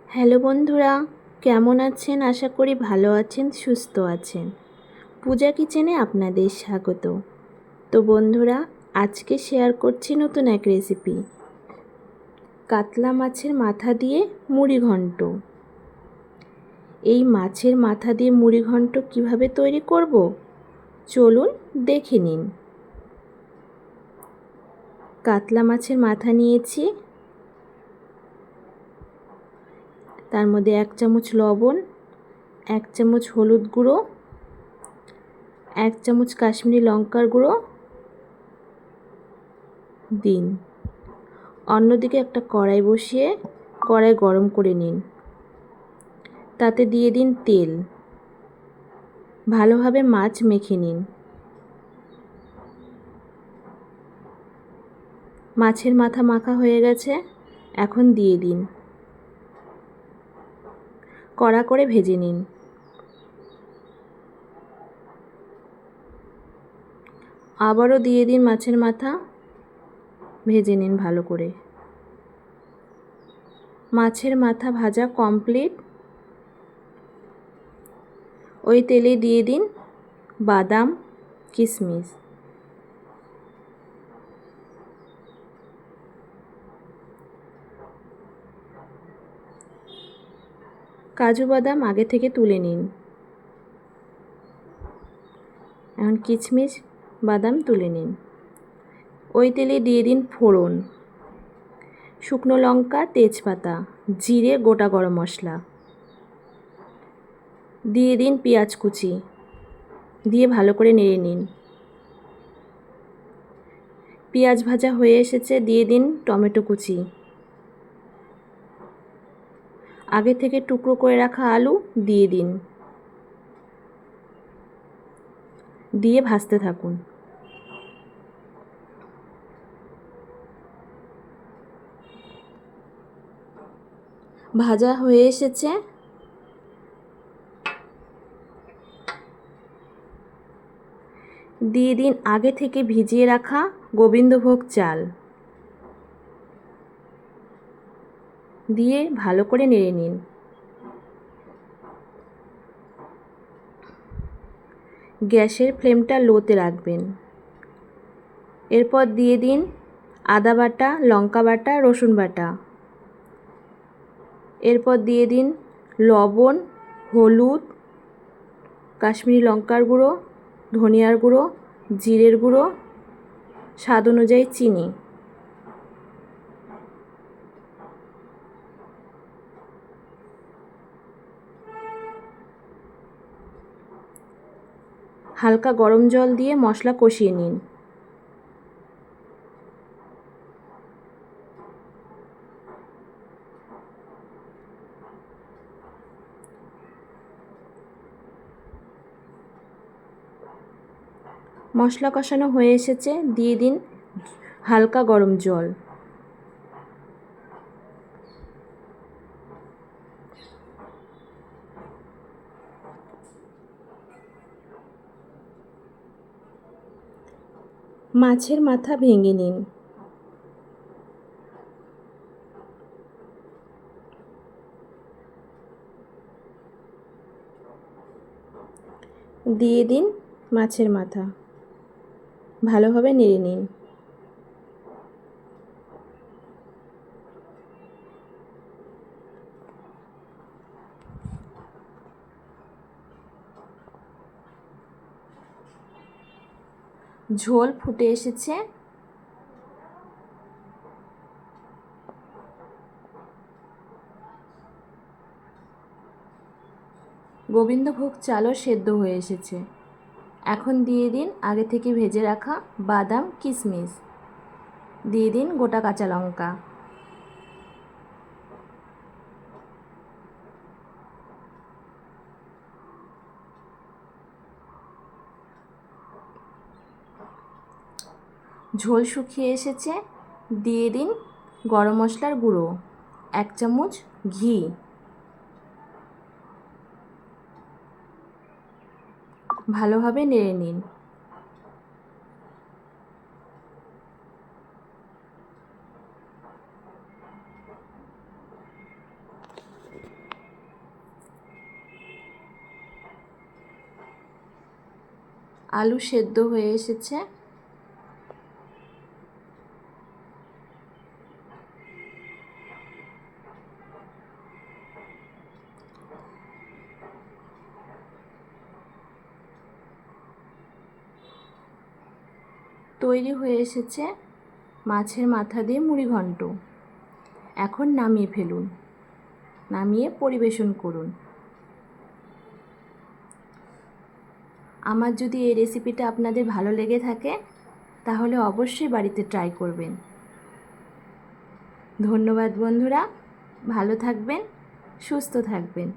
Hello বন্ধুরা, কেমন আছেন? আশা করি ভালো আছেন, সুস্থ আছেন। পূজা কিচেনে আপনাদের স্বাগত। তো বন্ধুরা, আজকে শেয়ার করছি নতুন এক রেসিপি, কাতলা মাছের মাথা দিয়ে মুড়ি ঘন্ট। এই মাছের মাথা দিয়ে মুড়ি ঘন্ট কীভাবে তৈরি করব, চলুন দেখে নিন। কাতলা মাছের মাথা নিয়েছি, তার মধ্যে 1 চামচ লবণ, 1 চামচ হলুদ গুঁড়ো, 1 চামচ কাশ্মীরি লঙ্কার গুঁড়ো দিন। অন্যদিকে একটা কড়াই বসিয়ে কড়াই গরম করে নিন। তাতে দিয়ে দিন তেল। ভালোভাবে মাছ মেখে নিন। মাছের মাথা মাখা হয়ে গেছে, এখন দিয়ে দিন। কড়া করে ভেজে নিন। আবারও দিয়ে দিন মাছের মাথা, ভেজে নিন ভালো করে। মাছের মাথা ভাজা কমপ্লিট। ওই তেলে দিয়ে দিন বাদাম, কিশমিশ। কাজু বাদাম আগে থেকে তুলে নিন। এখন কিশমিশ বাদাম তুলে নিন। ওই তেলে দিয়ে দিন ফোড়ন, শুকনো লঙ্কা, তেজপাতা, জিরে, গোটা গরম মশলা। দিয়ে দিন পেঁয়াজ কুচি, দিয়ে ভালো করে নেড়ে নিন। পেঁয়াজ ভাজা হয়ে এসেছে, দিয়ে দিন টমেটো কুচি। আগে থেকে টুকরো করে রাখা আলু দিয়ে দিন, দিয়ে ভাজতে থাকুন। ভাজা হয়ে এসেছে, দিয়ে দিন আগে থেকে ভিজিয়ে রাখা গোবিন্দভোগ চাল, দিয়ে ভালো করে নেড়ে নিন। গ্যাসের ফ্লেমটা লোতে রাখবেন। এরপর দিয়ে দিন আদা বাটা, লঙ্কা বাটা, রসুন বাটা। এরপর দিয়ে দিন লবণ, হলুদ, কাশ্মীরি লঙ্কার গুঁড়ো, ধনিয়ার গুঁড়ো, জিরের গুঁড়ো, স্বাদ অনুযায়ী চিনি। হালকা গরম জল দিয়ে মশলা কষিয়ে নিন। মশলা কষানো হয়ে এসেছে, দিয়ে দিন হালকা গরম জল। মাছের মাথা ভেঙে নিন। দিয়ে দিন মাছের মাথা, ভালোভাবে নেড়ে নিন। ঝোল ফুটে এসেছে, গোবিন্দভোগ চালও সেদ্ধ হয়ে এসেছে। এখন দিয়ে দিন আগে থেকে ভেজে রাখা বাদাম, কিশমিশ। দিয়ে দিন গোটা কাঁচা লঙ্কা। ঝোল শুকিয়ে এসেছে, দিয়ে দিন গরম মশলার গুঁড়ো, 1 চামচ ঘি। ভালোভাবে নেড়ে নিন। আলু সেদ্ধ হয়ে এসেছে। তৈরি হয়ে এসেছে মাছের মাথা দিয়ে মুড়িঘণ্ট। এখন নামিয়ে ফেলুন, নামিয়ে পরিবেশন করুন। আমার যদি এই রেসিপিটা আপনাদের ভালো লেগে থাকে তাহলে অবশ্যই বাড়িতে ট্রাই করবেন। ধন্যবাদ বন্ধুরা, ভালো থাকবেন, সুস্থ থাকবেন।